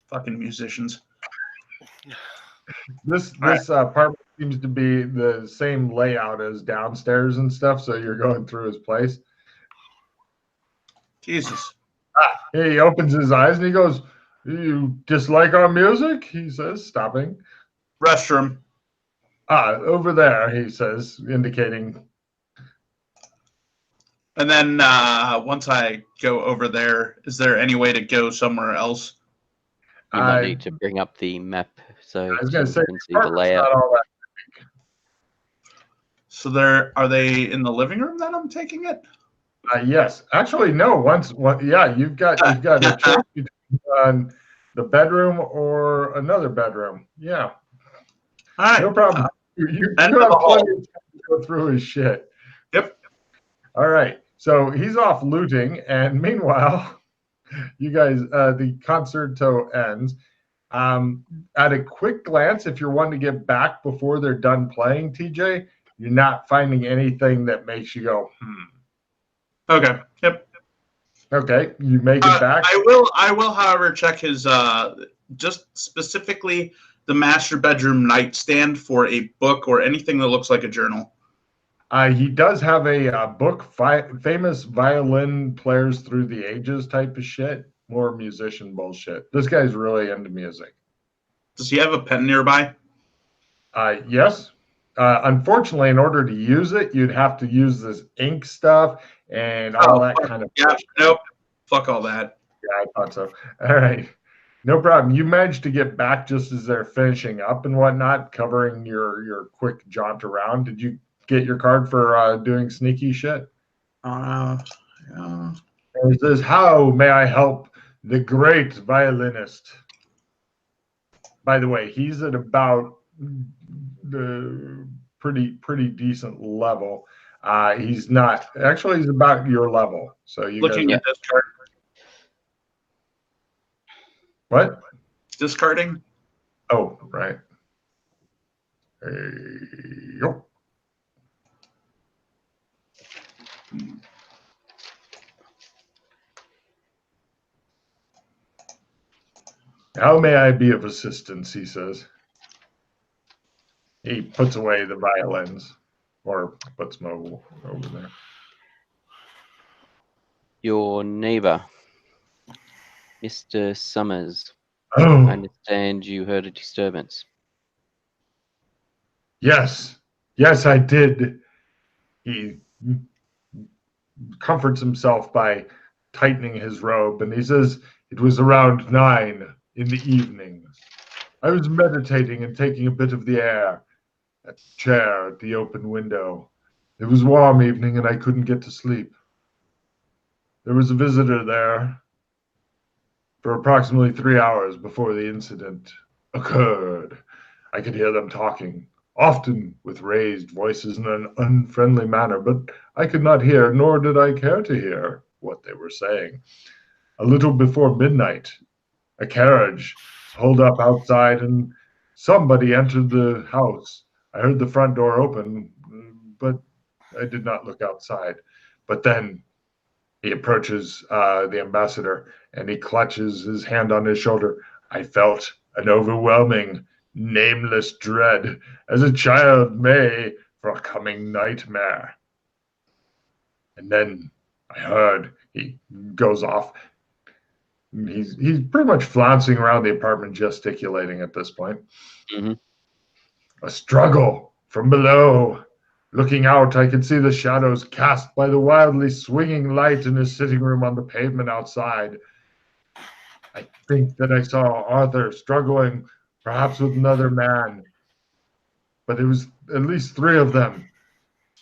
Fucking musicians. This apartment seems to be the same layout as downstairs and stuff, so you're going through his place. Jesus. He opens his eyes and he goes, "You dislike our music?" he says, stopping. Restroom. Over there, he says, indicating. And then once I go over there, is there any way to go somewhere else? You might need to bring up the map so I was going to say, you can see the layout. Not all that. So are they in the living room that I'm taking it? Yes, actually, no. You've got a choice between the bedroom or another bedroom. Yeah, all right, no problem. You have plenty of time to go through his shit. Yep. All right, so he's off looting, and meanwhile, you guys, the concerto ends. At a quick glance, if you're wanting to get back before they're done playing, TJ, you're not finding anything that makes you go, Okay. Yep. Okay, you make it back. I will, however, check his just specifically the master bedroom nightstand for a book or anything that looks like a journal. He does have a book, famous violin players through the ages type of shit. More musician bullshit. This guy's really into music. Does he have a pen nearby? Yes. Unfortunately, in order to use it, you'd have to use this ink stuff and all that kind of stuff. Nope. Fuck all that. Yeah, I thought so. All right. No problem. You managed to get back just as they're finishing up and whatnot, covering your quick jaunt around. Did you get your card for doing sneaky shit? Yeah. It says, "How may I help the great violinist?" By the way, he's at about the pretty decent level. He's not actually. He's about your level. So you looking at this card. What? Discarding. Oh, right. Yo. How may I be of assistance? He says. He puts away the violins, or puts them over there. Your neighbor, Mr. Summers. Oh. I understand you heard a disturbance. Yes, I did. He comforts himself by tightening his robe, and he says it was around 9 in the evening. I was meditating and taking a bit of the air at the chair at the open window. It was a warm evening, and I couldn't get to sleep. There was a visitor there for approximately 3 hours before the incident occurred. I could hear them talking, often with raised voices in an unfriendly manner, but I could not hear, nor did I care to hear, what they were saying. A little before midnight, a carriage pulled up outside and somebody entered the house. I heard the front door open, but I did not look outside. But then he approaches the ambassador and he clutches his hand on his shoulder. I felt an overwhelming, nameless dread, as a child may for a coming nightmare. And then I heard he goes off. He's pretty much flouncing around the apartment, gesticulating at this point. Mm-hmm. A struggle from below. Looking out, I could see the shadows cast by the wildly swinging light in his sitting room on the pavement outside. I think that I saw Arthur struggling, perhaps with another man. But it was at least 3 of them.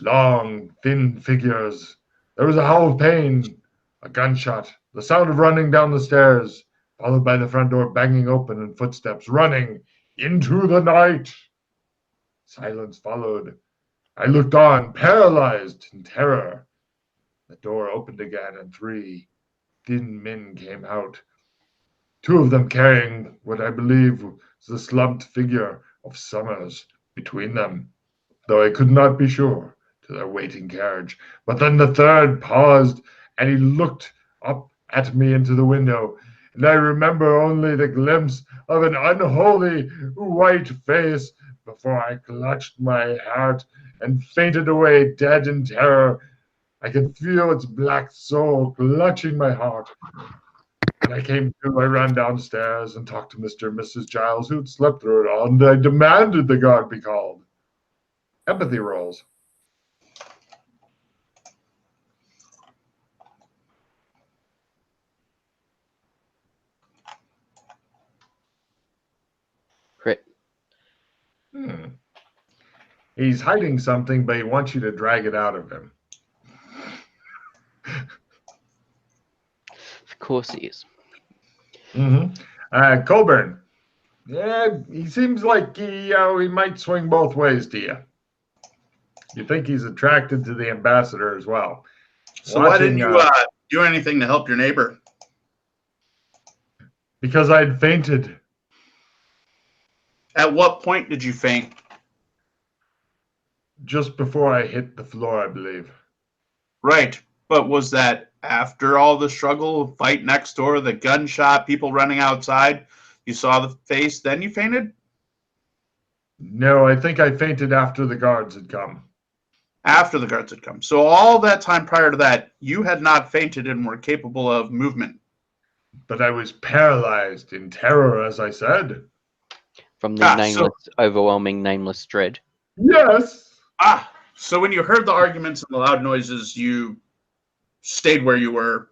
Long, thin figures. There was a howl of pain, a gunshot, the sound of running down the stairs, followed by the front door banging open and footsteps running into the night. Silence followed. I looked on, paralyzed in terror. The door opened again, and 3 thin men came out. 2 of them carrying what I believe was the slumped figure of Summers between them, though I could not be sure, to their waiting carriage. But then the 3rd paused, and he looked up at me into the window, and I remember only the glimpse of an unholy white face before I clutched my heart and fainted away dead in terror. I could feel its black soul clutching my heart. When I came to, I ran downstairs and talked to Mr. and Mrs. Giles, who'd slept through it all, and I demanded the guard be called. Empathy rolls. Crit. He's hiding something, but he wants you to drag it out of him. Of course he is. Colburn. Yeah, he seems like he might swing both ways to you. You think he's attracted to the ambassador as well. So why didn't you do anything to help your neighbor? Because I'd fainted. At what point did you faint? Just before I hit the floor, I believe. Right. But was that after all the struggle, fight next door, the gunshot, people running outside? You saw the face, then you fainted? No, I think I fainted after the guards had come. After the guards had come. So all that time prior to that, you had not fainted and were capable of movement. But I was paralyzed in terror, as I said. From the overwhelming nameless dread. Yes. So when you heard the arguments and the loud noises, you stayed where you were.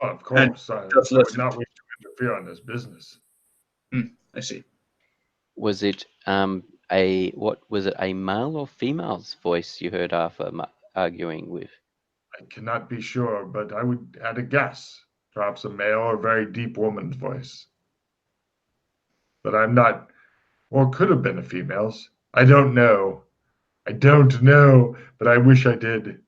Of course. I would not wish to interfere on this business. I see. Was it a male or female's voice you heard Arthur arguing with? I cannot be sure, but I would add a guess. Perhaps a male or very deep woman's voice. But I'm not, or could have been a female's. I don't know. But I wish I did.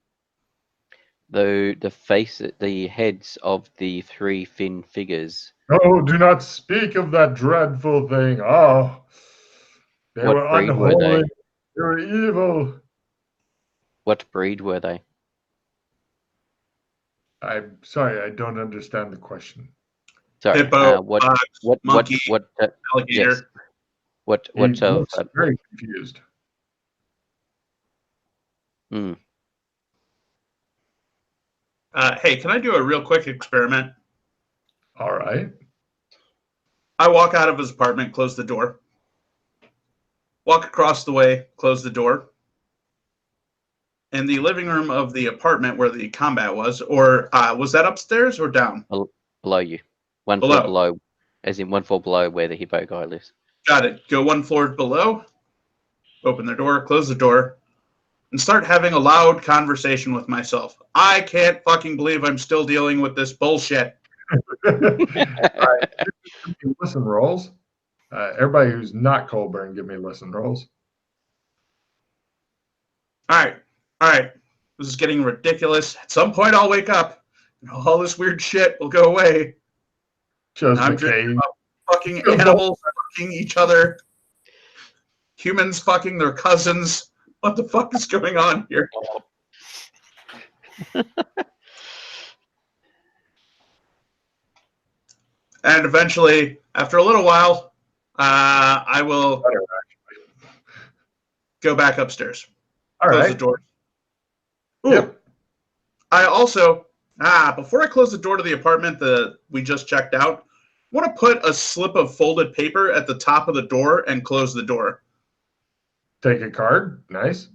Though the heads of the three thin figures. Oh, do not speak of that dreadful thing. Oh, they were unholy. They were evil. What breed were they? I'm sorry, I don't understand the question. Sorry, hippo, monkey, alligator. Yes. What of? Very confused. Hey, can I do a real quick experiment? All right. I walk out of his apartment, close the door. Walk across the way, close the door. In the living room of the apartment where the combat was, or was that upstairs or down? Below you. One floor below, as in one floor below where the hippo guy lives. Got it. Go one floor below, open the door, close the door, and start having a loud conversation with myself. I can't fucking believe I'm still dealing with this bullshit. All right. Listen rolls. Everybody who's not Colburn, give me listen rolls. All right. This is getting ridiculous. At some point, I'll wake up, and all this weird shit will go away. I'm dreaming about fucking animals fucking each other, humans fucking their cousins. What the fuck is going on here? And eventually, after a little while, I will go back upstairs. Close the door. Ooh. Yep. I also, before I close the door to the apartment that we just checked out, I want to put a slip of folded paper at the top of the door and close the door. Take a card. Nice.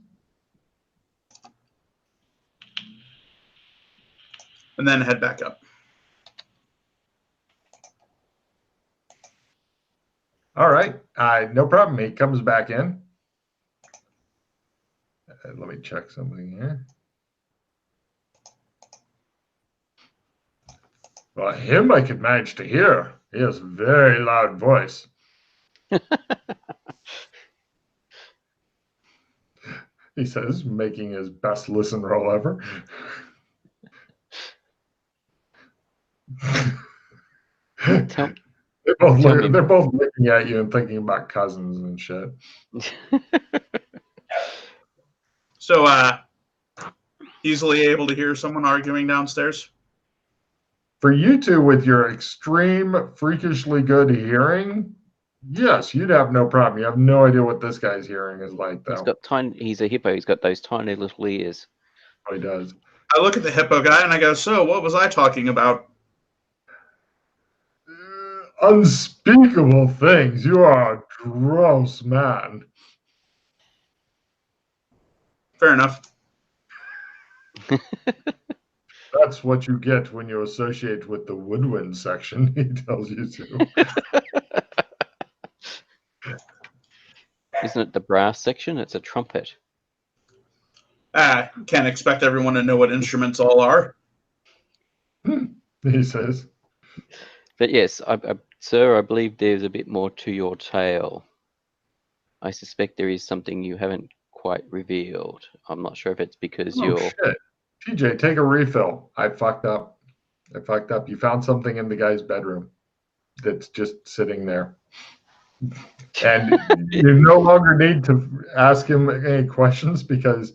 And then head back up. All right. No problem. He comes back in. Let me check something here. Well, him I could manage to hear. He has a very loud voice. He says, making his best listen roll ever. They're both looking at you and thinking about cousins and shit. So, easily able to hear someone arguing downstairs? For you two with your extreme, freakishly good hearing, yes, you'd have no problem. You have no idea what this guy's hearing is like, though. He's a hippo. He's got those tiny little ears. Oh, he does. I look at the hippo guy and I go, so what was I talking about? Unspeakable things. You are a gross man. Fair enough. That's what you get when you associate with the woodwind section, he tells you to. Isn't it the brass section? It's a trumpet. Can't expect everyone to know what instruments all are. He says. But yes, sir, I believe there's a bit more to your tale. I suspect there is something you haven't quite revealed. I'm not sure if it's because you're... Shit. TJ, take a refill. I fucked up. You found something in the guy's bedroom that's just sitting there. And you no longer need to ask him any questions because,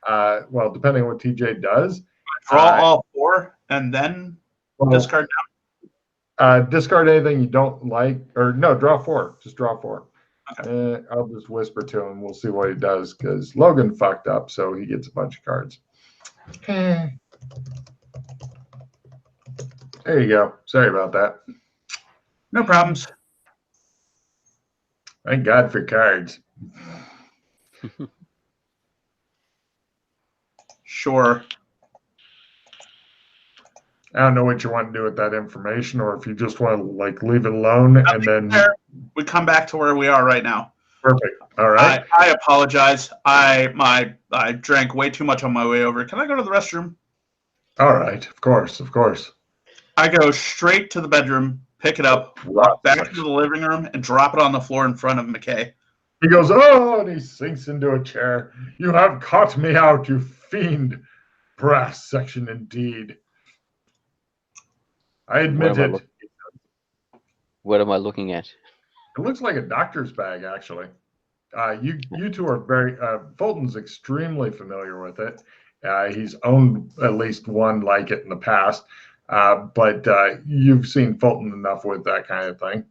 well, depending on what TJ does. Draw all 4 and then discard down. Discard anything you don't like. Or no, draw 4. Just draw 4. Okay. I'll just whisper to him. We'll see what he does because Logan fucked up, so he gets a bunch of cards. There you go. Sorry about that. No problems. Thank God for cards. Sure. I don't know what you want to do with that information, or if you just want to like leave it alone and then we come back to where we are right now. Perfect. All right. I apologize. I drank way too much on my way over. Can I go to the restroom? All right. Of course. I go straight to the bedroom, pick it up, walk back to the living room, and drop it on the floor in front of McKay. He goes, oh, and he sinks into a chair. You have caught me out, you fiend. Brass section indeed. I admit it. What am I looking at? It looks like a doctor's bag, actually. You two are very... Fulton's extremely familiar with it. He's owned at least one like it in the past. But you've seen Fulton enough with that kind of thing.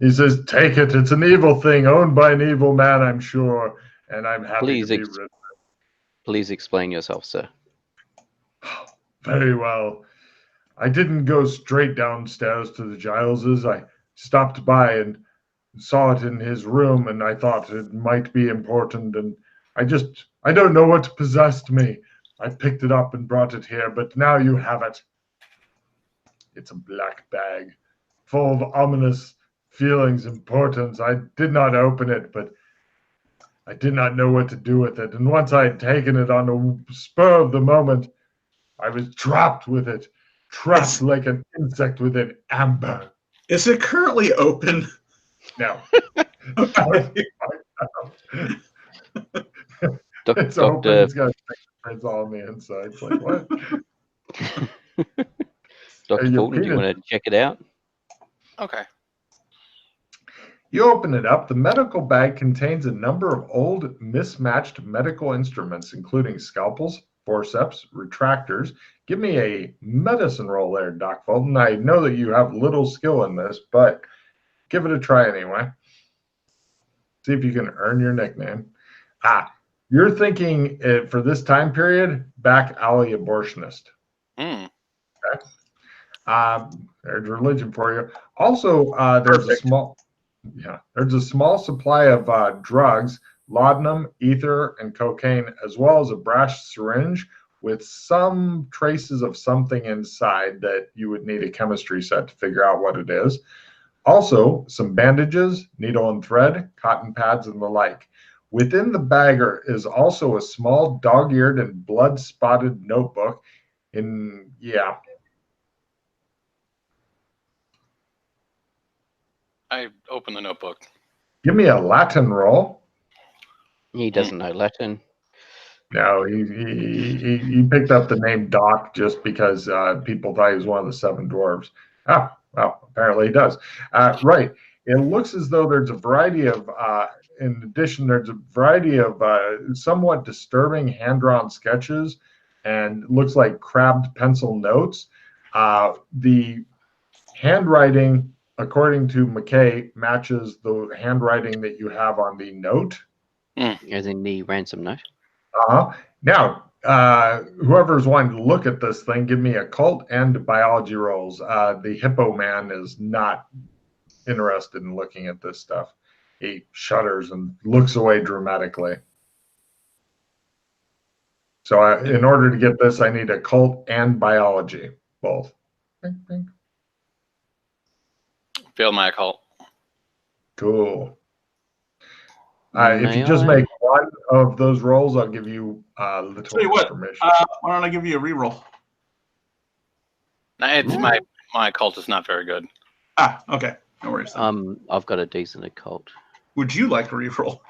He says, take it. It's an evil thing owned by an evil man, I'm sure. And I'm happy to be rid of it. Please explain yourself, sir. Very well. I didn't go straight downstairs to the Giles's. I stopped by and saw it in his room, and I thought it might be important. And I don't know what possessed me. I picked it up and brought it here, but now you have it. It's a black bag, full of ominous feelings and portents. I did not open it, but I did not know what to do with it. And once I had taken it on the spur of the moment, I was trapped with it, trapped like an insect within amber. Is it currently open? No. Okay. It's open. It's got prints all on the inside. It's like, what? Dr. Fulton, do you want to check it out? Okay. You open it up. The medical bag contains a number of old, mismatched medical instruments, including scalpels, forceps, retractors. Give me a medicine roll there, Doc Fulton. I know that you have little skill in this, but give it a try anyway. See if you can earn your nickname. You're thinking for this time period, back alley abortionist. Okay. There's religion for you. Also, there's a small supply of drugs, laudanum, ether, and cocaine, as well as a brass syringe with some traces of something inside that you would need a chemistry set to figure out what it is. Also, some bandages, needle and thread, cotton pads, and the like. Within the bag is also a small dog-eared and blood-spotted notebook. I open the notebook. Give me a Latin roll. He doesn't know Latin. No, he picked up the name Doc just because people thought he was one of the 7 dwarves. Well, apparently he does. Right. It looks as though there's a variety of, in addition, there's a variety of somewhat disturbing hand-drawn sketches and looks like crabbed pencil notes. The handwriting, according to McKay, matches the handwriting that you have on the note. As in the ransom note. Now, whoever's wanting to look at this thing, give me occult and biology rolls. The hippo man is not interested in looking at this stuff. He shudders and looks away dramatically. So in order to get this, I need occult and biology, both. Failed my occult. Cool. If you just make one of those rolls, I'll give you little information. Why don't I give you a reroll? It's my occult is not very good. Okay. No worries. I've got a decent occult. Would you like a reroll?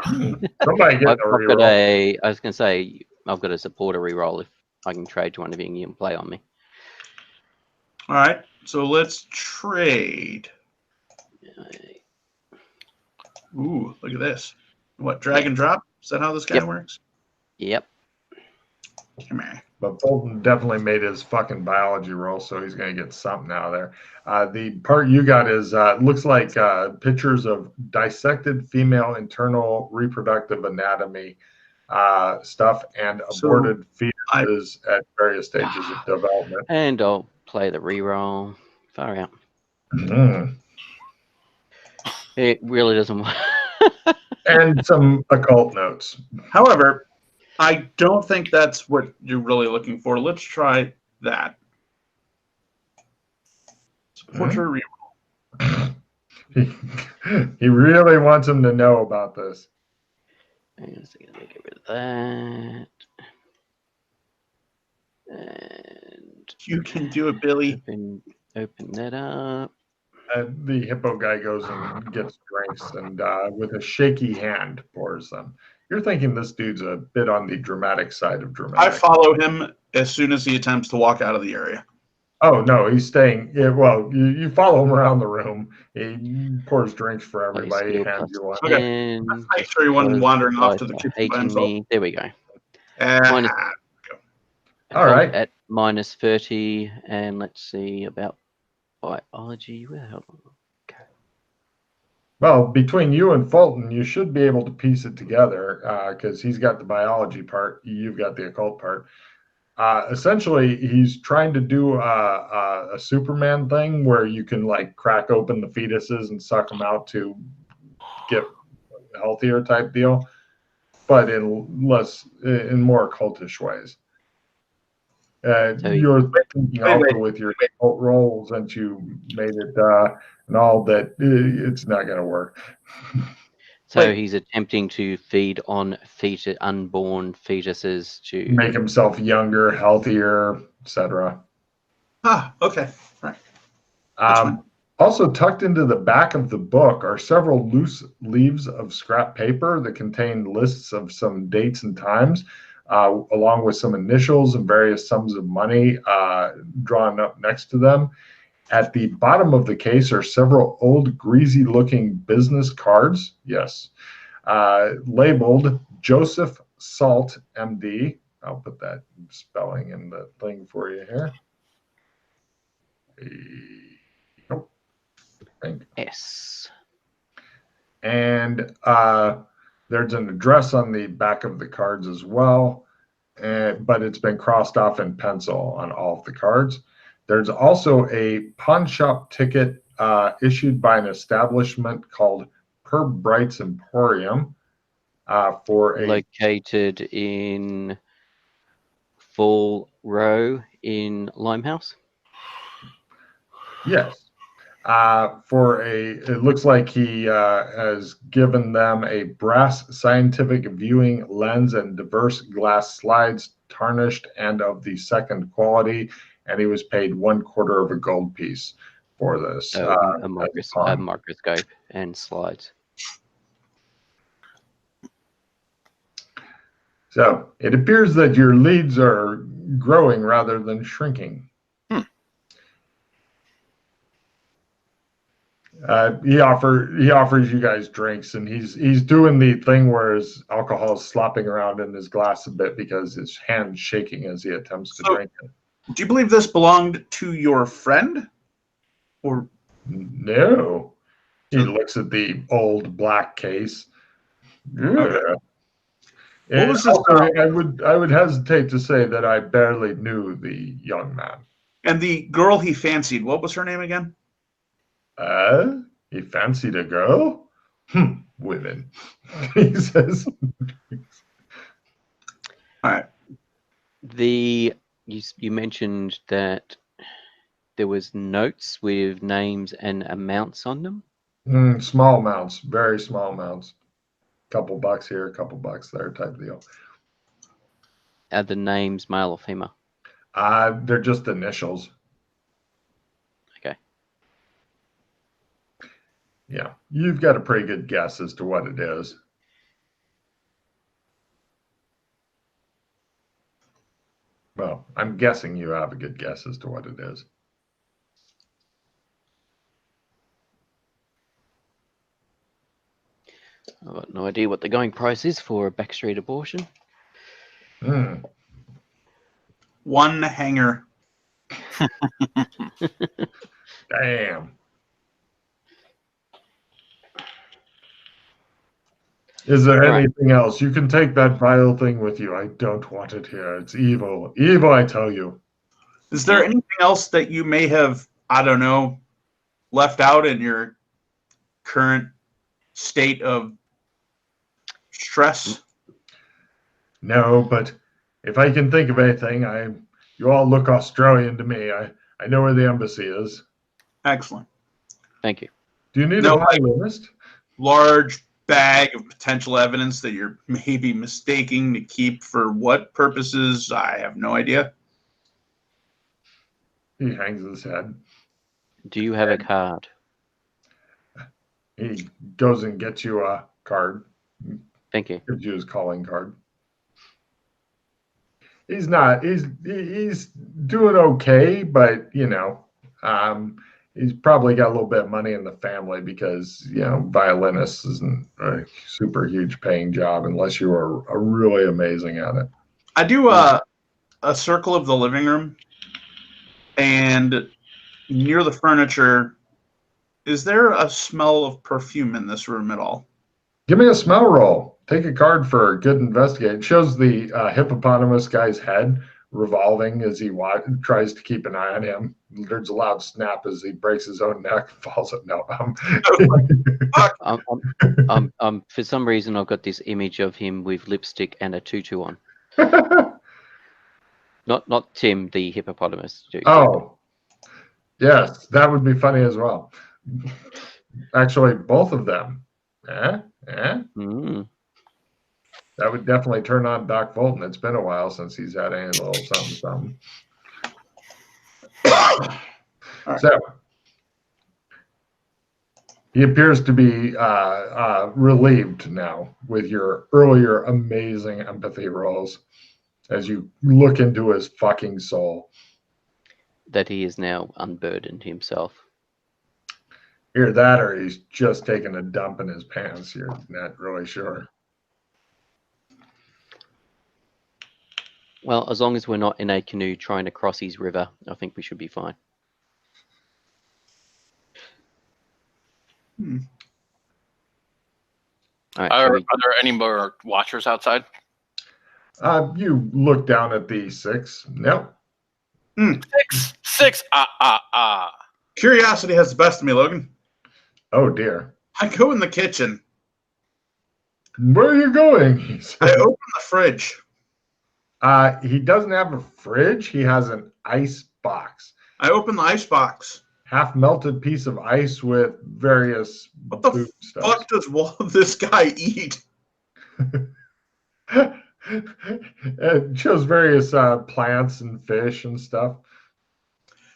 Somebody get a reroll. I was going to say, I've got a supporter reroll if I can trade to one of you and you can play on me. All right. So let's trade. Ooh, look at this. What, drag and drop? Is that how this guy works? Yep. Come here. But Bolton definitely made his fucking biology roll, so he's going to get something out of there. The part you got is, looks like pictures of dissected female internal reproductive anatomy stuff and aborted fetuses at various stages of development. And I'll play the reroll. Far out. It really doesn't work. And some occult notes. However, I don't think that's what you're really looking for. Let's try that. Supporter reroll. He really wants him to know about this. Hang on a second, let me get rid of that. And you can do it, Billy. Open that up. The hippo guy goes and gets drinks and with a shaky hand pours them. You're thinking this dude's a bit on the dramatic side of dramatic. I follow him as soon as he attempts to walk out of the area. Oh, no, he's staying. Well, you follow him around the room. He pours drinks for everybody. He hands you one. Okay. Let's make sure he wasn't wandering off to the kitchen by himself. There we go. All right. At minus 30. And let's see about biology. Where the hell? Okay. Well, between you and Fulton, you should be able to piece it together because he's got the biology part. You've got the occult part. Essentially, he's trying to do a Superman thing where you can like crack open the fetuses and suck them out to get healthier type deal, but in more occultish ways. You're thinking also with your occult roles and you made it and all that it's not going to work. So he's attempting to feed on unborn fetuses to make himself younger, healthier, etc. Okay. Right. Also tucked into the back of the book are several loose leaves of scrap paper that contain lists of some dates and times, along with some initials and various sums of money drawn up next to them. At the bottom of the case are several old, greasy-looking business cards, labeled Joseph Salt, M.D. I'll put that spelling in the thing for you here. Nope. S. And there's an address on the back of the cards as well, but it's been crossed off in pencil on all of the cards. There's also a pawn shop ticket issued by an establishment called Herb Bright's Emporium for located in Fall Row in Limehouse. Yes. It looks like he has given them a brass scientific viewing lens and diverse glass slides, tarnished and of the second quality. And he was paid 1/4 of a gold piece for this. A microscope and slides. So it appears that your leads are growing rather than shrinking. He offers you guys drinks, and he's doing the thing where his alcohol is slopping around in his glass a bit because his hand's shaking as he attempts to drink it. Do you believe this belonged to your friend? Or No. He looks at the old black case. Yeah. Okay. What And was this also, I would hesitate to say that I barely knew the young man. And the girl he fancied, what was her name again? He fancied a girl? Women. He says. All right. You mentioned that there was notes with names and amounts on them. Small amounts, very small amounts. Couple bucks here, a couple bucks there, type of deal. Are the names male or female? They're just initials. Okay. Yeah, you've got a pretty good guess as to what it is. Well, I'm guessing you have a good guess as to what it is. I've got no idea what the going price is for a backstreet abortion. One hanger. Damn. Is there anything else? You can take that vile thing with you. I don't want it here. It's evil. Evil, I tell you. Is there anything else that you may have, I don't know, left out in your current state of stress? No, but if I can think of anything, you all look Australian to me. I know where the embassy is. Excellent. Thank you. Do you need a violinist? Large bag of potential evidence that you're maybe mistaking to keep for what purposes? I have no idea. He hangs his head. Do you have a card? He goes and gets you a card. Thank you. Gives you his calling card. He's doing okay, but he's probably got a little bit of money in the family because violinist isn't a super huge paying job unless you are really amazing at it. I do a circle of the living room, and near the furniture, is there a smell of perfume in this room at all? Give me a smell roll. Take a card for a good investigate. It shows the hippopotamus guy's head revolving as he tries to keep an eye on him. There's a loud snap as he breaks his own neck and falls at For some reason, I've got this image of him with lipstick and a tutu on. Not Tim, the hippopotamus. Oh, yes, that would be funny as well. Actually, both of them. That would definitely turn on Doc Fulton. It's been a while since he's had any little something. Right. So he appears to be relieved now with your earlier amazing empathy rolls as you look into his fucking soul. That he is now unburdened himself. Either that or he's just taking a dump in his pants. You're not really sure. Well, as long as we're not in a canoe trying to cross his river, I think we should be fine. All right, are there any more watchers outside? You look down at the 6. Nope. 6. Curiosity has the best of me, Logan. Oh, dear. I go in the kitchen. Where are you going? I open the fridge. He doesn't have a fridge. He has an ice box. I open the ice box. Half melted piece of ice with various What the fuck does this guy eat? It shows various plants and fish and stuff.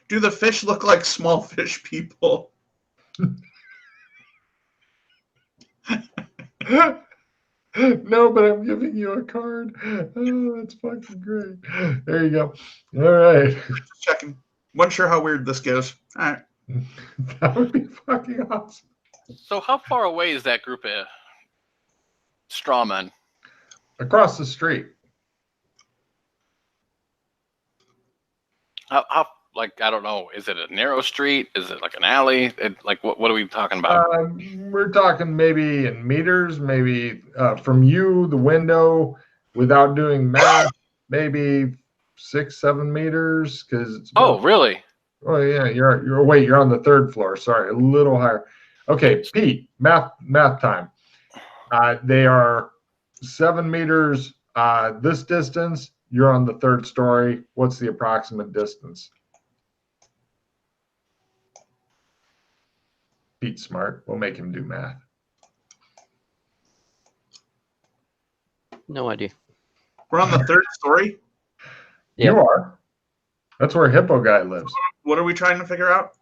Do the fish look like small fish people? No, but I'm giving you a card. Oh, that's fucking great. There you go. All right. Just checking. Wasn't sure how weird this goes. All right. That would be fucking awesome. So how far away is that group of straw men? Across the street. How like, I don't know. Is it a narrow street? Is it like an alley? Like, what are we talking about? We're talking maybe in meters, maybe from you, the window, without doing math, maybe 6-7 meters. Oh, really? Oh yeah, you're on the 3rd floor. Sorry, a little higher. Okay, Pete, math time. They are 7 meters this distance. You're on the 3rd story. What's the approximate distance? Pete's smart. We'll make him do math. No idea. We're on the 3rd story. You are. That's where Hippo Guy lives. What are we trying to figure out?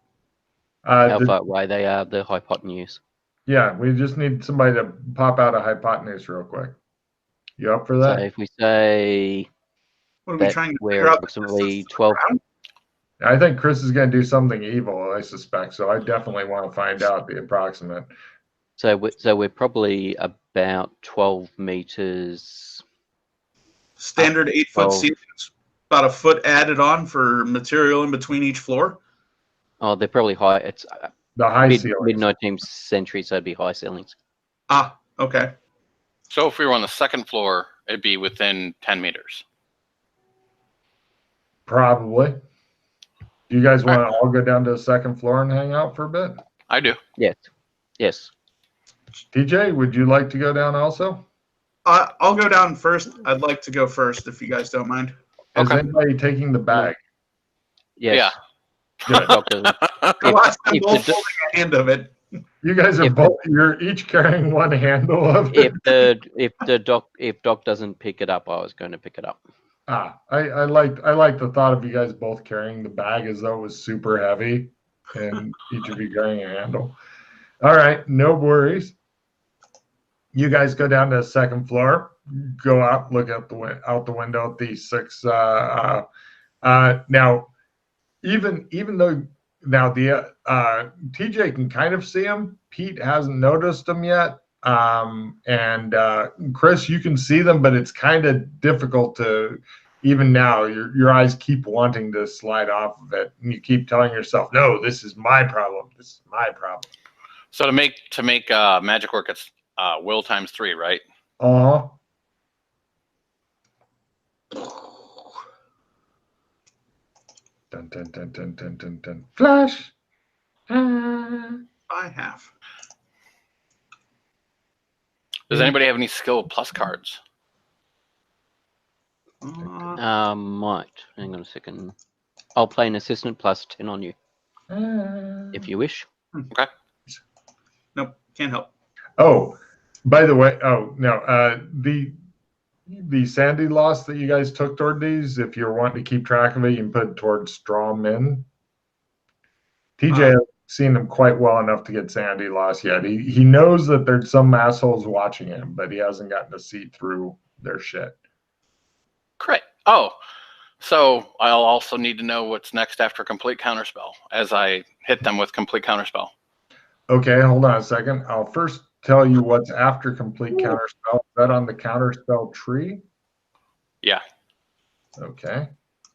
How far away they are, the hypotenuse. Yeah, we just need somebody to pop out a hypotenuse real quick. You up for that? So if we say What are we that trying to we're figure out? approximately 12. I think Chris is going to do something evil, I suspect. So I definitely want to find out the approximate. So we're probably about 12 meters. Standard 8-foot ceilings. About a foot added on for material in between each floor. Oh, they're probably high. It's The high ceilings. mid-19th century, so it'd be high ceilings. Ah, okay. So if we were on the 2nd floor, it'd be within 10 meters. Probably. Do you guys want to all go down to the 2nd floor and hang out for a bit? I do. Yes. TJ, would you like to go down also? I'll go down first. I'd like to go first if you guys don't mind. Is anybody taking the bag? Yes. Good. The last time both holding a hand of it. You guys are you're each carrying one handle of it. If Doc doesn't pick it up, I was going to pick it up. I like the thought of you guys both carrying the bag as though it was super heavy and each of you carrying a handle. All right, no worries. You guys go down to the 2nd floor, go out, look out the window at these 6. Now, even though now the TJ can kind of see them, Pete hasn't noticed them yet. And Chris, you can see them, but it's kind of difficult to, even now, your eyes keep wanting to slide off of it, and you keep telling yourself, "No, this is my problem. This is my problem." So to make magic work, it's will times 3, right? Dun dun dun dun dun dun dun. Flash. I have. Does anybody have any skill plus cards? Might. Hang on a second. I'll play an assistant plus 10 on you, if you wish. Okay. Nope, can't help. Oh, by the way, no, the sandy loss that you guys took toward these, if you're wanting to keep track of it, you can put it towards straw men. TJ has seen them quite well enough to get sandy loss yet. He knows that there's some assholes watching him, but he hasn't gotten to see through their shit. Great. Oh, so I'll also need to know what's next after complete counterspell as I hit them with complete counterspell. Okay, hold on a second. I'll first tell you what's after complete counterspell. Is that on the counterspell tree? Yeah. Okay.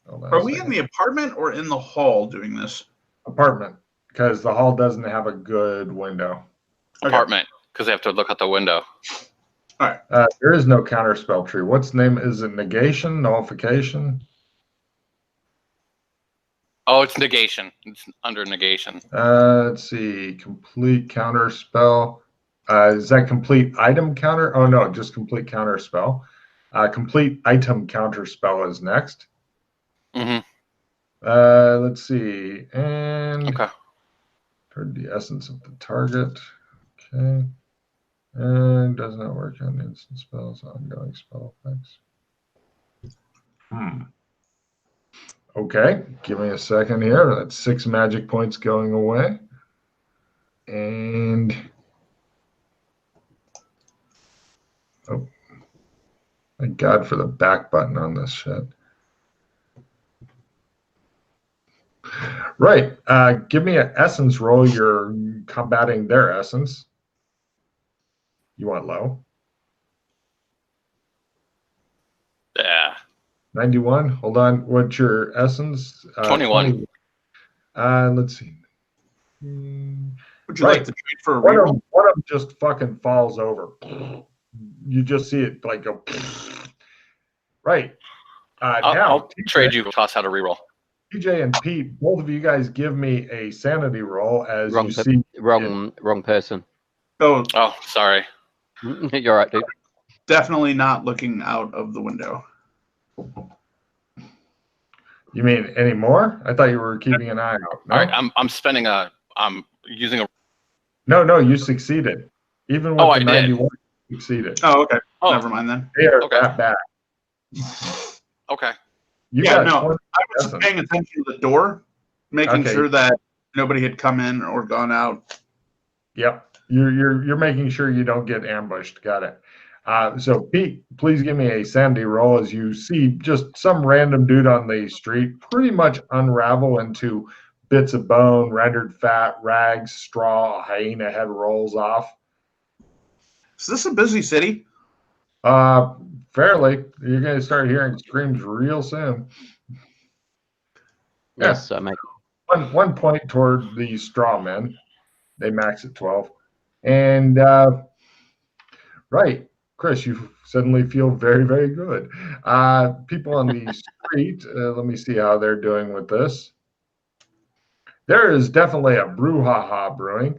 Hold on Are we in the apartment or in the hall doing this? Apartment, because the hall doesn't have a good window. Apartment, because they have to look out the window. All right. There is no counterspell tree. What's the name? Is it negation, nullification? Oh, it's negation. It's under negation. Let's see. Complete counterspell. Is that complete item counter? Oh, no, just complete counterspell. Complete item counterspell is next. Mm-hmm. Let's see. And okay. Turn the essence of the target. Okay. And does not work on instant spells, ongoing spell effects. Okay, give me a second here. That's 6 magic points going away. And oh, thank God for the back button on this shit. Right. Give me an essence roll. You're combating their essence. You want low? Yeah. 91. Hold on. What's your essence? 21. Let's see. Would you like to trade for a reroll? One of them just fucking falls over. You just see it like go. Right. I'll trade you. Toss out a reroll. TJ and Pete, both of you guys give me a sanity roll as you see. Wrong person. Oh, sorry. You're right, dude. Definitely not looking out of the window. You mean any more? I thought you were keeping an eye out. No? All right, I'm using a. No, you succeeded. Even with the 91, you succeeded. Oh, okay. Oh. Never mind then. They are that bad. Okay. I was paying attention to the door, making sure that nobody had come in or gone out. Yep. You're making sure you don't get ambushed. Got it. So Pete, please give me a sanity roll as you see just some random dude on the street pretty much unravel into bits of bone, rendered fat, rags, straw, a hyena head rolls off. Is this a busy city? Fairly. You're going to start hearing screams real soon. Yes, I make 1 point toward the straw men. They max at 12. And right, Chris, you suddenly feel very, very good. People on the street, let me see how they're doing with this. There is definitely a brouhaha brewing.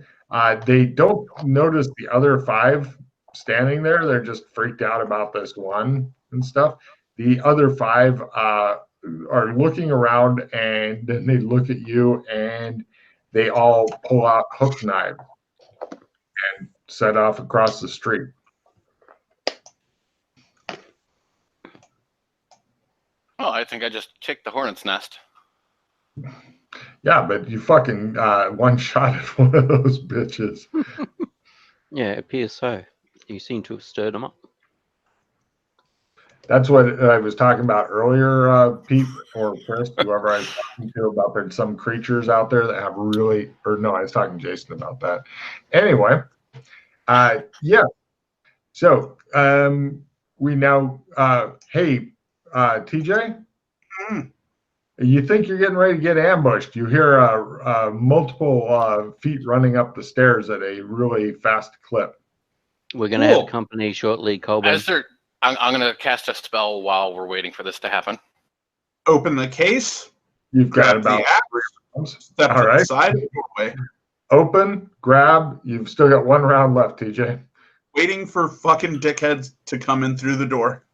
They don't notice the other 5 standing there. They're just freaked out about this one and stuff. The other 5 are looking around, and then they look at you, and they all pull out hook knives and set off across the street. Oh, I think I just kicked the hornet's nest. Yeah, but you fucking one-shotted one of those bitches. Yeah, it appears so. You seem to have stirred them up. That's what I was talking about earlier, Pete or Chris, whoever I was talking to, about there's some creatures out there that have really, or no, I was talking to Jason about that. Anyway, yeah. So we now, hey, TJ, you think you're getting ready to get ambushed. You hear multiple feet running up the stairs at a really fast clip. We're going to have company shortly, Colburn. I'm going to cast a spell while we're waiting for this to happen. Open the case. You've got about 3 rounds. Step to the side. Open, grab. You've still got 1 round left, TJ. Waiting for fucking dickheads to come in through the door.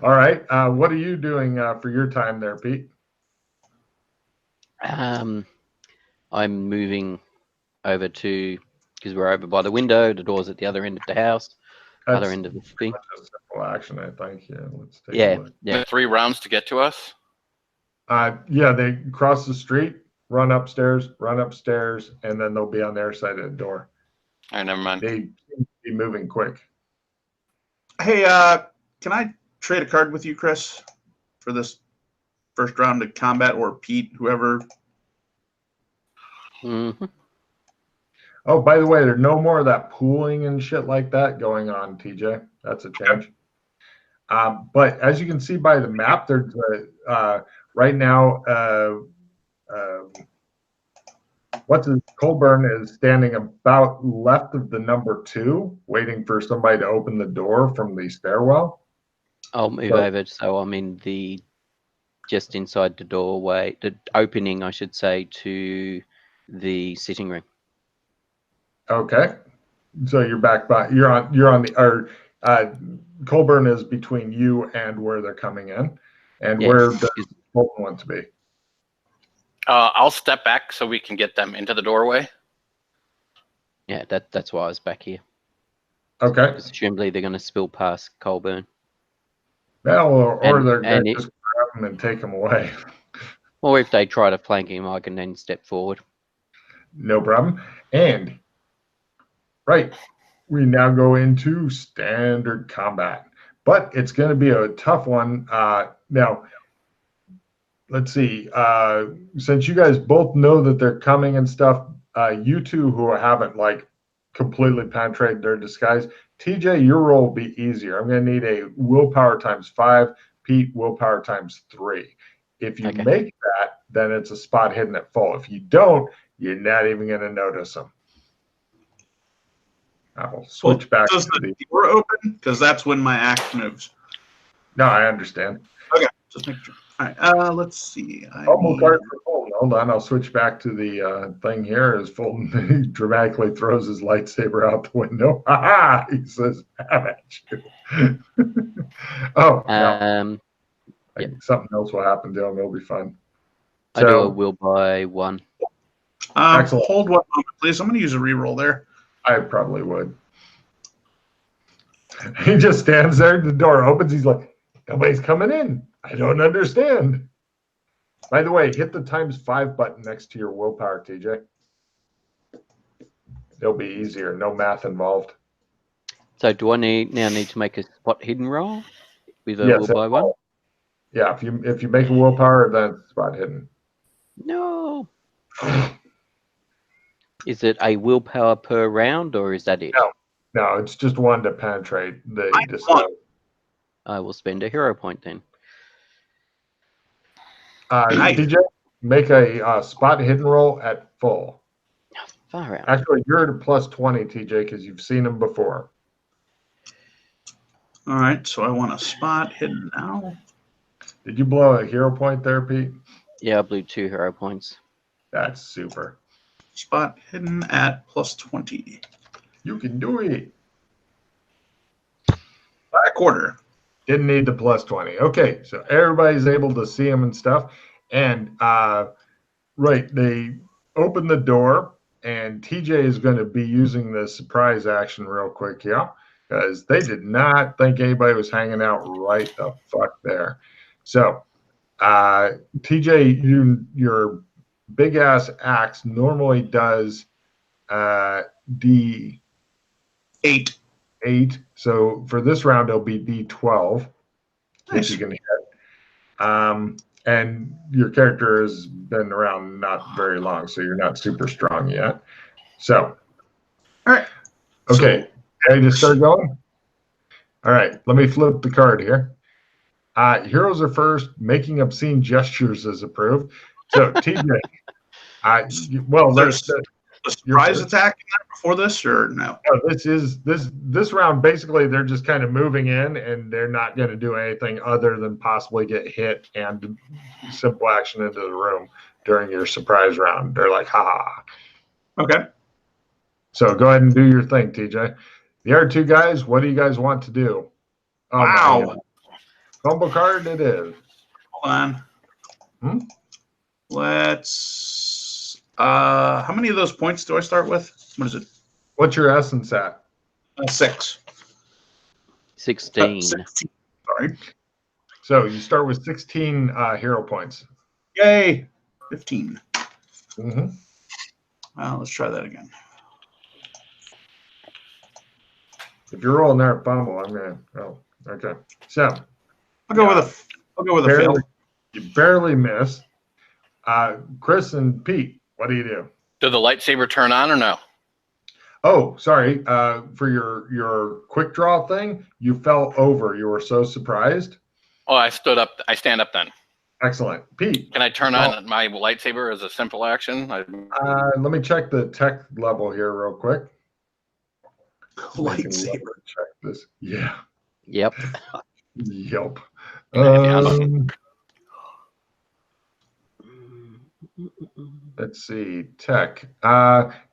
All right. What are you doing for your time there, Pete? I'm moving over to, because we're over by the window. The door's at the other end of the house. Other end of the thing. That's a simple action, I think. Yeah, let's take a look. Yeah. 3 rounds to get to us? Yeah, they cross the street, run upstairs, and then they'll be on their side of the door. All right, never mind. They seem to be moving quick. Hey, can I trade a card with you, Chris, for this first round of combat, or Pete, whoever? Mm-hmm. Oh, by the way, there's no more of that pooling and shit like that going on, TJ. That's a change. But as you can see by the map, there's right now, Colburn is standing about left of the number 2, waiting for somebody to open the door from the stairwell. I'll move over, so I'm in just inside the doorway, the opening, I should say, to the sitting room. Okay, so you're back by you're on the Colburn is between you and where they're coming in, and where does Colburn want to be? I'll step back so we can get them into the doorway. Yeah, that's why I was back here. Okay. Presumably they're going to spill past Colburn. Well, or they're going to just grab them and take them away. Or if they try to flank him, I can then step forward. No problem. And right, we now go into standard combat, but it's going to be a tough one. Now, let's see. Since you guys both know that they're coming and stuff, you two who haven't like completely penetrated their disguise, TJ, your roll will be easier. I'm going to need a willpower times 5. Pete, willpower times 3. If you make that, then it's a spot hidden at full. If you don't, you're not even going to notice them. I'll switch back to the door open, because that's when my axe moves. No, I understand. Okay, just make sure. All right, let's see. Hold on, I'll switch back to the thing here. As Fulton dramatically throws his lightsaber out the window. Ha ha! He says, "Have at you." Oh, no. I think something else will happen to him. It'll be fun. I do a will by 1. Hold 1 moment, please. I'm going to use a reroll there. I probably would. He just stands there. The door opens. He's like, "Nobody's coming in. I don't understand." By the way, hit the ×5 button next to your willpower, TJ. It'll be easier. No math involved. So do I need to make a spot hidden roll with a will by 1? Yeah, if you make a willpower, then it's spot hidden. No. Is it a willpower per round, or is that it? No, it's just 1 to penetrate the one. I will spend a hero point then. Nice. TJ, make a spot hidden roll at full. Far out. Actually, you're at a +20, TJ, because you've seen them before. All right, so I want a spot hidden now. Did you blow a hero point there, Pete? Yeah, I blew 2 hero points. That's super. Spot hidden at +20. You can do it. By a quarter. Didn't need the +20. Okay, so everybody's able to see them and stuff. And right, they open the door, and TJ is going to be using the surprise action real quick, yeah, because they did not think anybody was hanging out right the fuck there. So, TJ, your big ass axe normally does D8. So for this round, it'll be D12. Nice. You can hit. And your character has been around not very long, so you're not super strong yet. So, all right. Okay, ready to start going? All right, let me flip the card here. Heroes are first. Making obscene gestures is approved. So, TJ, there's a surprise attack in there before this, or no? No, this round. Basically, they're just kind of moving in, and they're not going to do anything other than possibly get hit and simple action into the room during your surprise round. They're like, ha. Okay. So go ahead and do your thing, TJ. The other 2 guys, what do you guys want to do? Oh, wow. Fumble card it is. Hold on. Let's how many of those points do I start with? What is it? What's your essence at? 6. 16. 16. Sorry. So you start with 16 hero points. Yay. 15. Mm-hmm. Let's try that again. If you're rolling there at fumble, I'm gonna. Oh, okay. So I'll go with a fail. You barely miss. Chris and Pete, what do you do? Did the lightsaber turn on or no? Oh, sorry. For your quick draw thing, you fell over. You were so surprised. Oh, I stood up. I stand up then. Excellent. Pete. Can I turn on my lightsaber as a simple action? Let me check the tech level here real quick. Lightsaber. Check this. Yeah. Yep. Yep. Let's see. Tech.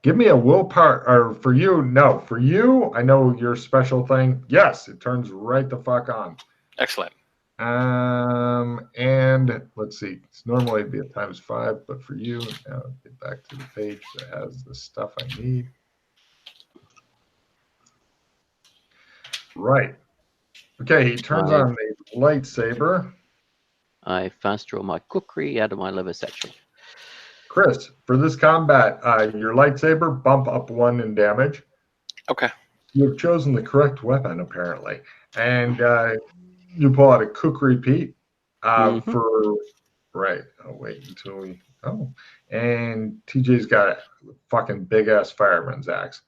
Give me a willpower. Or for you, no. For you, I know your special thing. Yes, it turns right the fuck on. Excellent. And let's see. It's normally it'd be a ×5, but for you, now get back to the page that has the stuff I need. Right. Okay, he turns on the lightsaber. I fast draw my kukri out of my leather satchel. Chris, for this combat, your lightsaber bump up 1 in damage. Okay. You've chosen the correct weapon, apparently. And you pull out a kukri, Pete. For right. Oh, wait until we. Oh, and TJ's got a fucking big ass fireman's axe.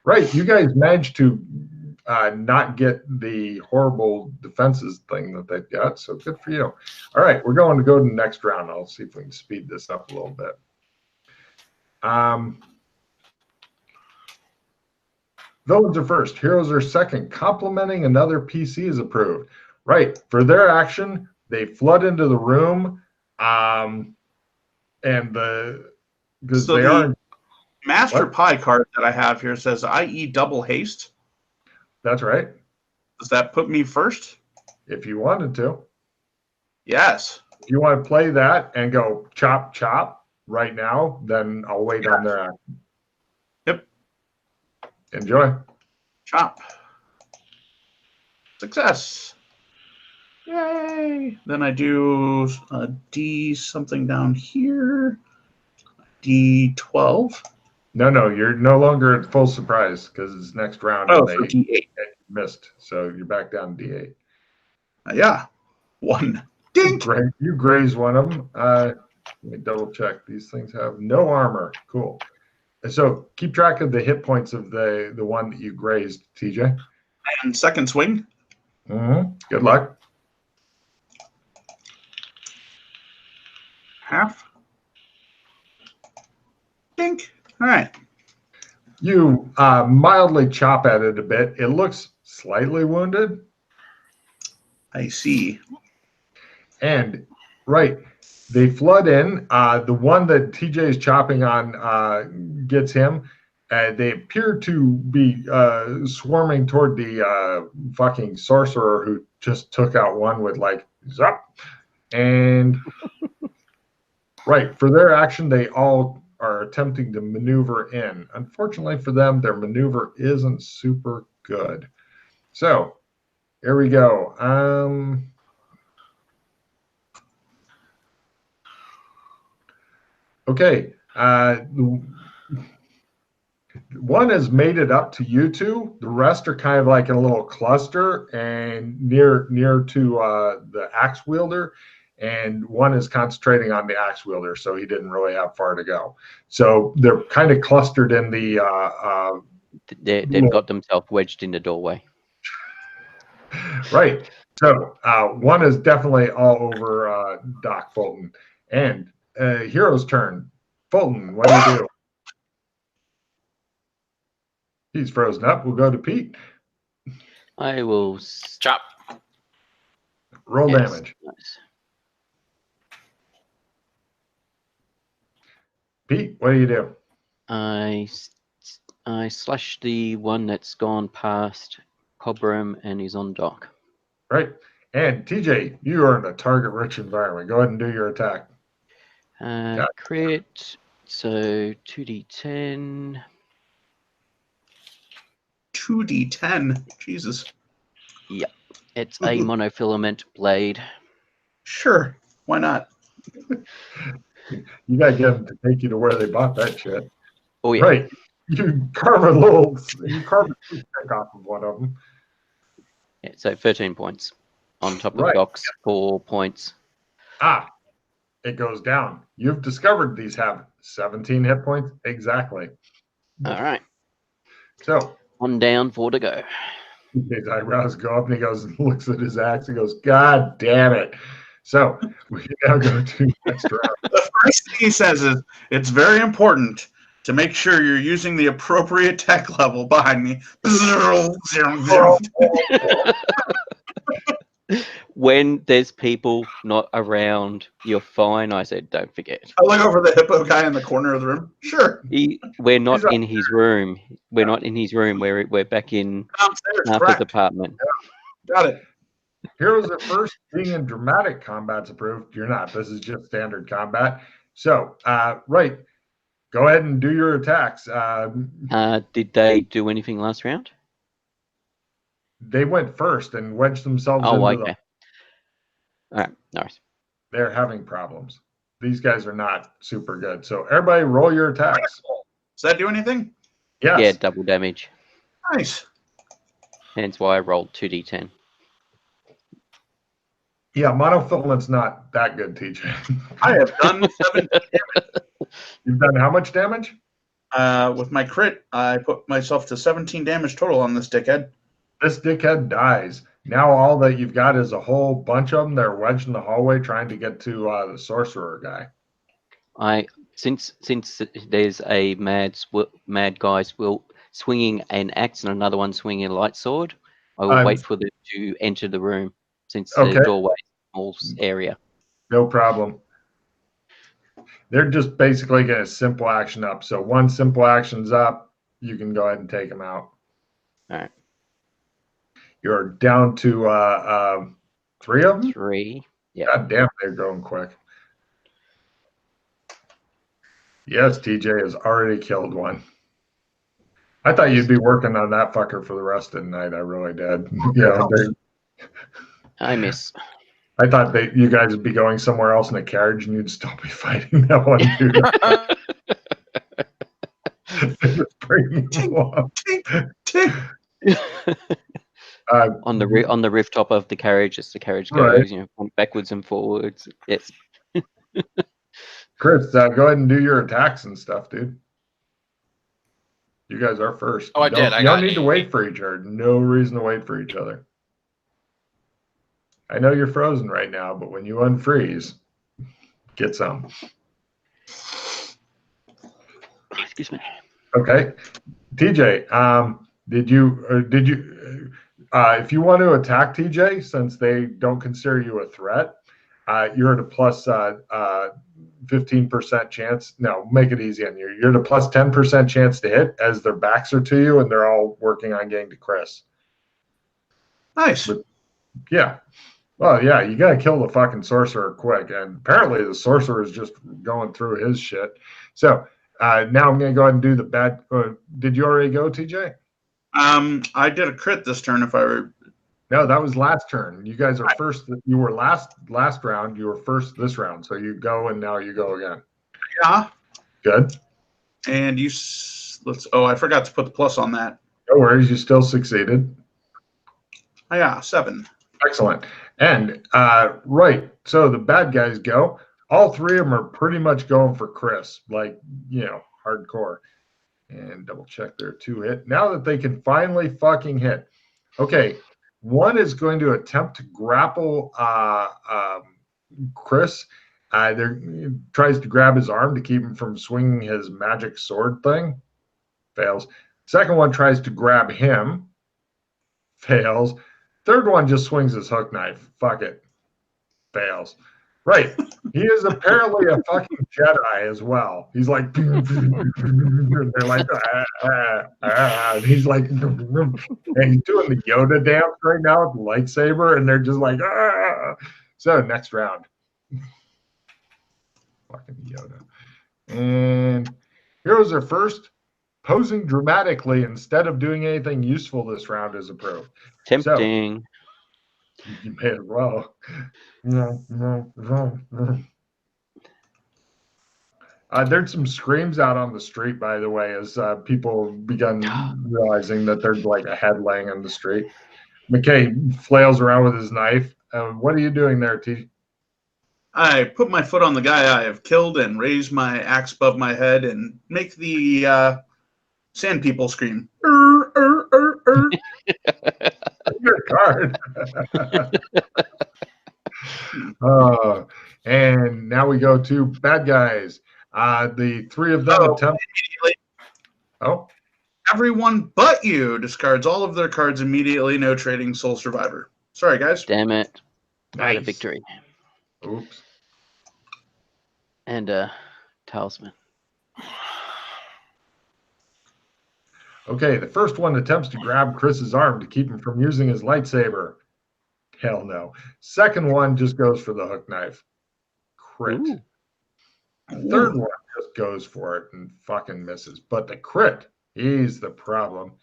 Right. You guys managed to not get the horrible defenses thing that they've got. So good for you. All right, we're going to go to the next round. I'll see if we can speed this up a little bit. Villains are first. Heroes are second. Complimenting another PC is approved. Right. For their action, they flood into the room, and because So they the are Master What? Pie card that I have here says IE double haste. That's right. Does that put me first? If you wanted to, Yes. if you want to play that and go chop chop right now, then I'll wait on their action. Yep. Enjoy. Chop. Success. Yay. Then I do a D something down here. D12. No, you're no longer at full surprise because it's next round Oh, and for they D8. missed. So you're back down to D8. Yeah. 1. Dink. You graze one of them. Let me double check. These things have no armor. Cool. And so keep track of the hit points of the one that you grazed, TJ. And second swing. Good luck. Half. Dink. All right. You mildly chop at it a bit. It looks slightly wounded. I see. And, right, they flood in. The one that TJ is chopping on gets him. They appear to be swarming toward the fucking sorcerer who just took out one with, like, zap. And, right, for their action, they all are attempting to maneuver in. Unfortunately for them, their maneuver isn't super good. So, here we go. Okay. One has made it up to you two. The rest are kind of like in a little cluster and near to the axe wielder. And one is concentrating on the axe wielder, so he didn't really have far to go. So they're kind of clustered in the. They've got themselves wedged in the doorway. Right. So one is definitely all over Doc Fulton. And Hero's turn. Fulton, what do you do? He's frozen up. We'll go to Pete. I will Chop. Roll damage. Nice. Pete, what do you do? I slash the one that's gone past Cobram and is on dock. Right. And TJ, you are in a target-rich environment. Go ahead and do your attack. Crit. So 2d10. 2d10. Jesus. Yep. It's a monofilament blade. Sure. Why not? You gotta get them to take you to where they bought that shit. Oh yeah. Right. You carve a stick off of one of them. Yeah, so 13 points. On top of Right. Doc's 4 points. It goes down. You've discovered these have 17 hit points. Exactly. All right. So 1 down, 4 to go. his eyebrows go up and he goes and looks at his axe and goes, God damn it. So we now go to next round. The first thing he says is, it's very important to make sure you're using the appropriate tech level behind me. When there's people not around, you're fine. I said, don't forget. I look over the hippo guy in the corner of the room. Sure. We're not in his room. We're not in his room. We're back in Downstairs. Arthur's Correct. apartment. Got it. Heroes at first, being in dramatic combat's approved. You're not. This is just standard combat. So, right. Go ahead and do your attacks. Did they do anything last round? They went first and wedged themselves Oh, into okay. All right, nice. They're having problems. These guys are not super good. So everybody roll your attacks. Does that do anything? Yes. Yeah, double damage. Nice. Hence why I rolled 2d10. Yeah, monofilament's not that good, TJ. I have done 7 You've done how much damage? with my crit. I put myself to 17 damage total on this dickhead. This dickhead dies. Now all that you've got is a whole bunch of them that are wedged in the hallway trying to get to the sorcerer guy. Since there's a mad guy swinging an axe and another one swinging a light sword, I will wait for them to enter the room since the doorway is a small area. No problem. They're just basically going to simple action up. So one simple action's up, you can go ahead and take them out. All right. You're down to 3 of them? 3. Yeah. God damn, they're going quick. Yes, TJ has already killed one. I thought you'd be working on that fucker for the rest of the night. I really did. I miss. I thought you guys would be going somewhere else in a carriage and you'd still be fighting that one dude. Bring him along. On the rooftop of the carriage, as the carriage goes, backwards and forwards. Yes. Chris, go ahead and do your attacks and stuff, dude. You guys are first. Oh, I did. You don't need to wait for each other. No reason to wait for each other. I know you're frozen right now, but when you unfreeze, get some. Excuse me. Okay, TJ. Did you if you want to attack TJ, since they don't consider you a threat, you're at a plus 15% chance. No, make it easy on you. You're at a plus 10% chance to hit as their backs are to you and they're all working on getting to Chris. Nice. But, yeah. Well, yeah, you got to kill the fucking sorcerer quick. And apparently the sorcerer is just going through his shit. So now I'm going to go ahead and do the bad. Did you already go, TJ? I did a crit this turn if I were. No, that was last turn. You guys are first. You were last round. You were first this round. So you go and now you go again. Yeah. Good. And I forgot to put the plus on that. No worries. You still succeeded. Oh, yeah, 7. Excellent. And right. So the bad guys go. All 3 of them are pretty much going for Chris, like, hardcore. And double check their 2 hit. Now that they can finally fucking hit. Okay. One is going to attempt to grapple Chris. Tries to grab his arm to keep him from swinging his magic sword thing. Fails. Second one tries to grab him. Fails. Third one just swings his hook knife. Fuck it. Fails. Right. He is apparently a fucking Jedi as well. He's like, and they're like, and he's like, and he's doing the Yoda dance right now with the lightsaber, and they're just like, ah. So next round. Fucking Yoda. And heroes are first. Posing dramatically instead of doing anything useful this round is approved. Tempting. So, you may as well. There's some screams out on the street, by the way, as people begun realizing that there's like a head laying on the street. McKay flails around with his knife. What are you doing there, T? I put my foot on the guy I have killed and raise my axe above my head and make the sand people scream. Your card. And now we go to bad guys. The 3 of them attempt. Oh. Everyone but you discards all of their cards immediately. No trading Soul Survivor. Sorry, guys. Damn it. Nice. A victory. Oops. And talisman. Okay, the first one attempts to grab Chris's arm to keep him from using his lightsaber. Hell no. Second one just goes for the hook knife. Crit. Ooh. Third one just goes for it and fucking misses. But the crit, he's the problem.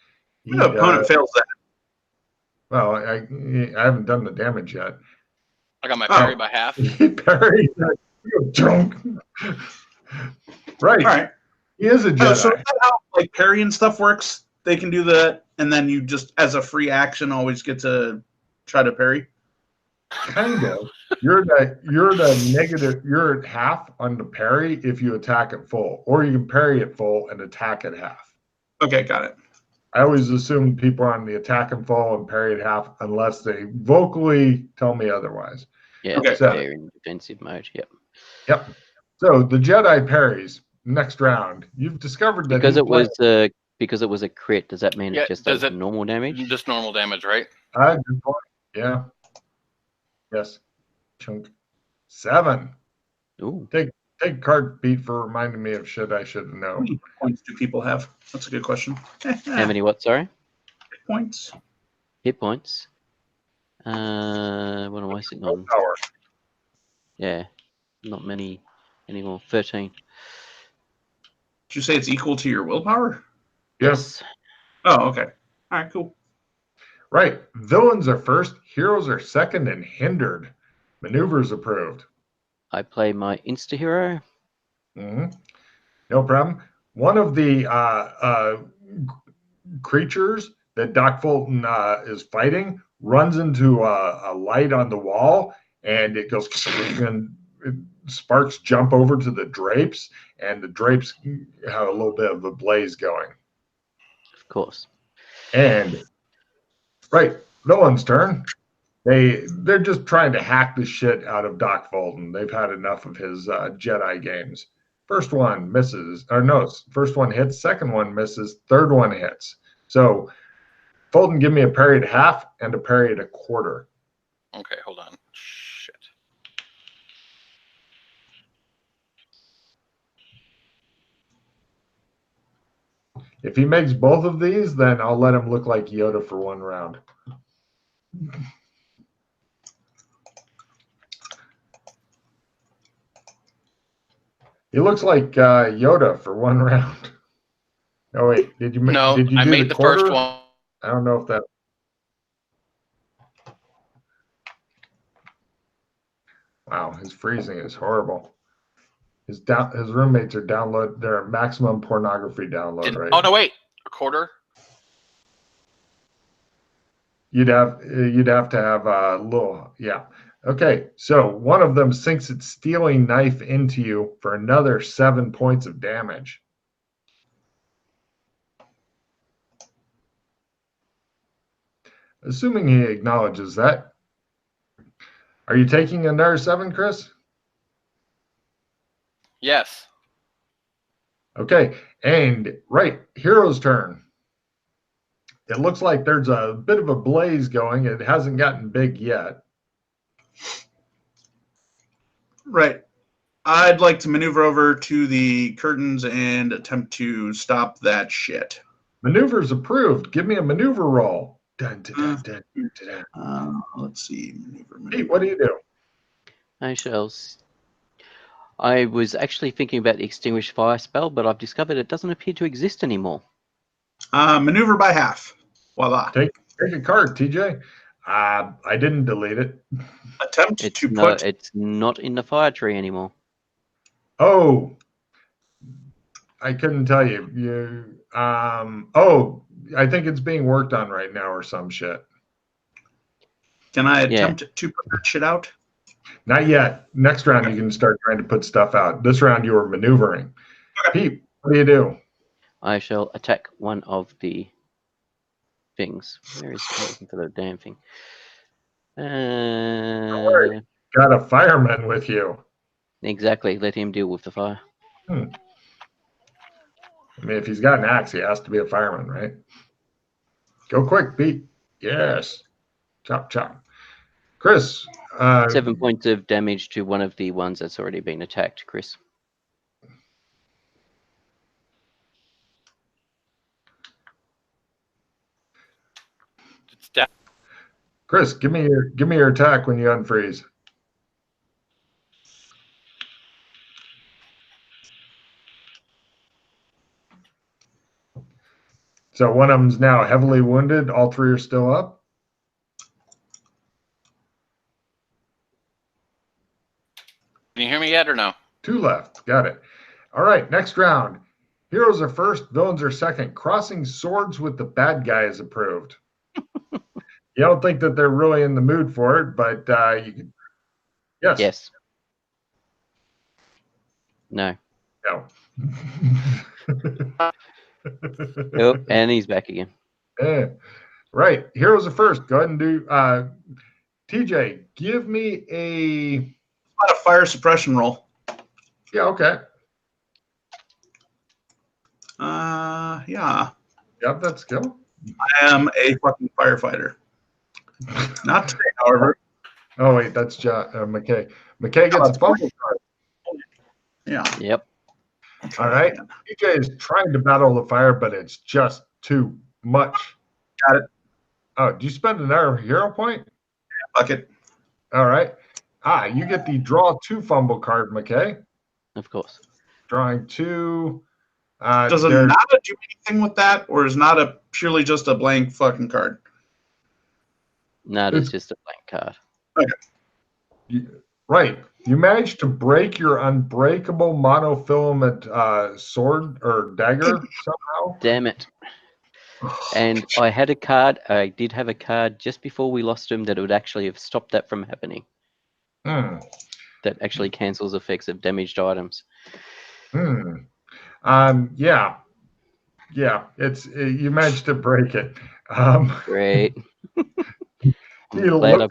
The opponent fails that. Well, I haven't done the damage yet. I got my parry by half. He parried. Drunk. Right. All right. He is a Jedi. So is that how like parry and stuff works? They can do that, and then you just, as a free action, always get to try to parry. Kind of. You're the negative. You're at half on the parry if you attack at full, or you can parry at full and attack at half. Okay, got it. I always assume people are on the attack and fall and parry at half unless they vocally tell me otherwise. Yeah, Okay. they're in defensive mode. Yep. Yep. So the Jedi parries next round. You've discovered that Because it was a crit. Does that mean Yeah, it just does does it- normal damage? Just normal damage, right? Good point. Yeah. Yes. Chunk. 7. Ooh. Take card beat for reminding me of shit I should know. How many points do people have? That's a good question. How many what? Sorry. points? Hit points. What am I sitting on? Power. Yeah, not many anymore. 13. Did you say it's equal to your willpower? Yes. Oh, okay. All right, cool. Right. Villains are first, heroes are second, and hindered. Maneuvers approved. I play my insta hero. No problem. One of the creatures that Doc Fulton is fighting runs into a light on the wall, and it goes and sparks jump over to the drapes, and the drapes have a little bit of a blaze going. Of course. And right, villain's turn. They're just trying to hack the shit out of Doc Fulton. They've had enough of his Jedi games. First one misses, or no, first one hits, second one misses, third one hits. So Fulton, give me a parry at half and a parry at a quarter. Okay, hold on. Shit. If he makes both of these, then I'll let him look like Yoda for one round. He looks like Yoda for one round. Oh wait, did you? No, did you I do made the quarter? first one. I don't know if that. Wow, his freezing is horrible. His roommates are they're maximum pornography download right. Oh no, wait, a quarter. You'd have to have a little, yeah. Okay, so one of them sinks its stealing knife into you for another 7 points of damage. Assuming he acknowledges that. Are you taking another 7, Chris? Yes. Okay, and right, hero's turn. It looks like there's a bit of a blaze going. It hasn't gotten big yet. Right. I'd like to maneuver over to the curtains and attempt to stop that shit. Maneuvers approved. Give me a maneuver roll. Dun, dun, dun, dun, dun, dun. Let's see. Maneuver. Pete, what do you do? I was actually thinking about the extinguish fire spell, but I've discovered it doesn't appear to exist anymore. Maneuver by half. Voila. Take a card, TJ. I didn't delete it. Attempt It's to put. It's not in the fire tree anymore. Oh, I couldn't tell you. Oh, I think it's being worked on right now or some shit. Can I attempt to put that shit out? Not yet. Next round, you can start trying to put stuff out. This round, you were maneuvering. Okay. Pete, what do you do? I shall attack one of the things. Where is I'm looking for the damn thing? Don't worry. Got a fireman with you. Exactly. Let him deal with the fire. I mean, if he's got an axe, he has to be a fireman, right? Go quick, Pete. Yes. Chop, chop. Chris. 7 points of damage to one of the ones that's already been attacked, Chris. Chris, give me your attack when you unfreeze. So one of them's now heavily wounded. All three are still up. Can you hear me yet or no? 2 left. Got it. All right, next round. Heroes are first, villains are second. Crossing swords with the bad guy is approved. You don't think that they're really in the mood for it, but you can. Yes. Yes. No. No. Oh, and he's back again. Right. Heroes are first. Go ahead and do. TJ, give me a. Not a fire suppression roll. Yeah. Okay. Yeah. You have that skill. I am a fucking firefighter. Not today, however. Oh wait, that's McKay. McKay gets a fumble card. Yeah. Yep. All right. TJ is trying to battle the fire, but it's just too much. Got it. Oh, do you spend another hero point? Bucket. All right. You get the draw 2 fumble card, McKay. Of course. Drawing 2. Does a nada do anything with that, or is nada purely just a blank fucking card? Nada's just a blank card. Okay. Right. You managed to break your unbreakable monofilament sword or dagger somehow. Damn it. And I had a card. I did have a card just before we lost him that would actually have stopped that from happening. That actually cancels effects of damaged items. Yeah. It's you managed to break it. Great. Glad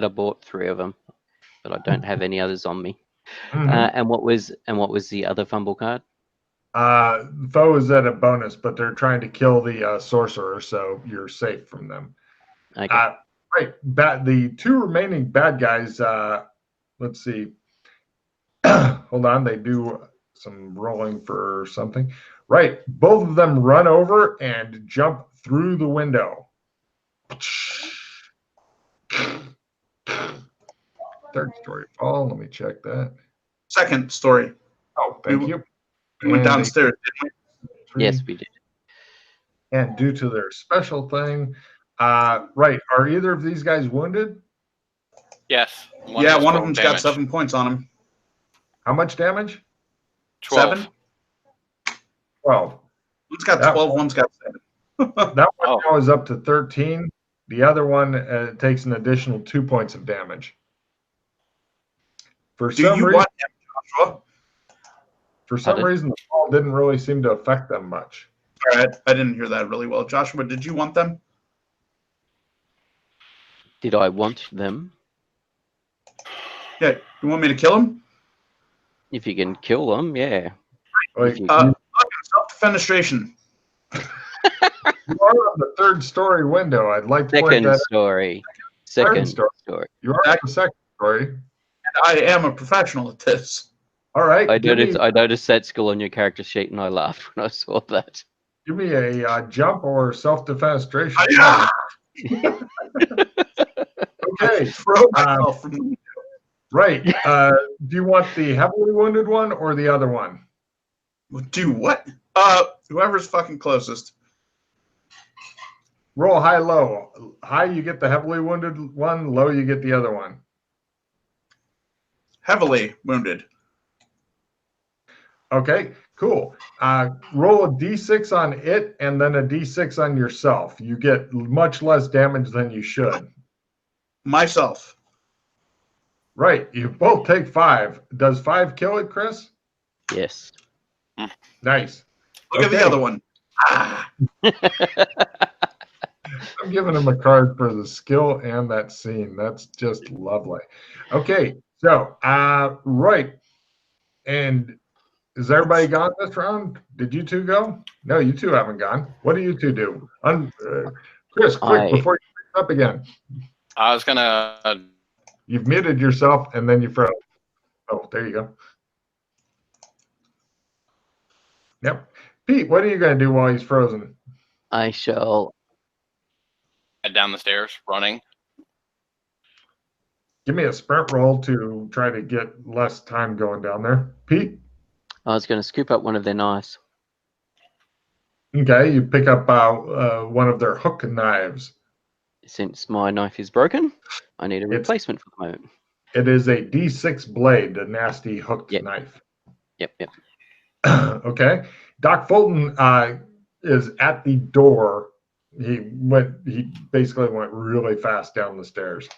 I bought 3 of them, but I don't have any others on me. And what was the other fumble card? Foe is at a bonus, but they're trying to kill the sorcerer, so you're safe from them. Okay. Right. The 2 remaining bad guys. Let's see. Hold on. They do some rolling for something. Right. Both of them run over and jump through the window. Third story fall. Let me check that. Second story. Oh, thank you. We went downstairs, didn't we? Yes, we did. And due to their special thing, right. Are either of these guys wounded? Yes. One of them's got 7 points on him. How much damage? 12. 7. 12. One's got 12, one's got 7. That one now is up to 13. The other one takes an additional 2 points of damage. For some reason, want him, Joshua? For some reason, the fall didn't really seem to affect them much. All right, I didn't hear that really well. Joshua, did you want them? Did I want them? Yeah, you want me to kill them? If you can kill them, yeah. Self-defenestration. You are on the 3rd story window. I'd like to point that story. Second story. You are on the 2nd story. And I am a professional at this. All right. I noticed that skill on your character sheet, and I laughed when I saw that. Give me a jump or self-defenestration. Okay. Throw myself from the window. Right. Do you want the heavily wounded one or the other one? Do what? Whoever's fucking closest. Roll high, low. High, you get the heavily wounded one. Low, you get the other one. Heavily wounded. Okay, cool. Roll a d6 on it and then a d6 on yourself. You get much less damage than you should. Myself. Right. You both take 5. Does 5 kill it, Chris? Yes. Nice. Look at the other one. I'm giving him a card for the skill and that scene. That's just lovely. Okay, so right. And is everybody gone this round? Did you 2 go? No, you 2 haven't gone. What do you 2 do? Chris, quick, before you pick up again. I was gonna. You've muted yourself and then you froze. Oh, there you go. Yep. Pete, what are you going to do while he's frozen? I shall head down the stairs, running. Give me a sprint roll to try to get less time going down there. Pete? I was going to scoop up one of their knives. Okay, you pick up one of their hook knives. Since my knife is broken, I need a replacement for the moment. It is a D6 blade, a nasty hooked knife. Yep. Okay. Doc Fulton is at the door. He basically went really fast down the stairs.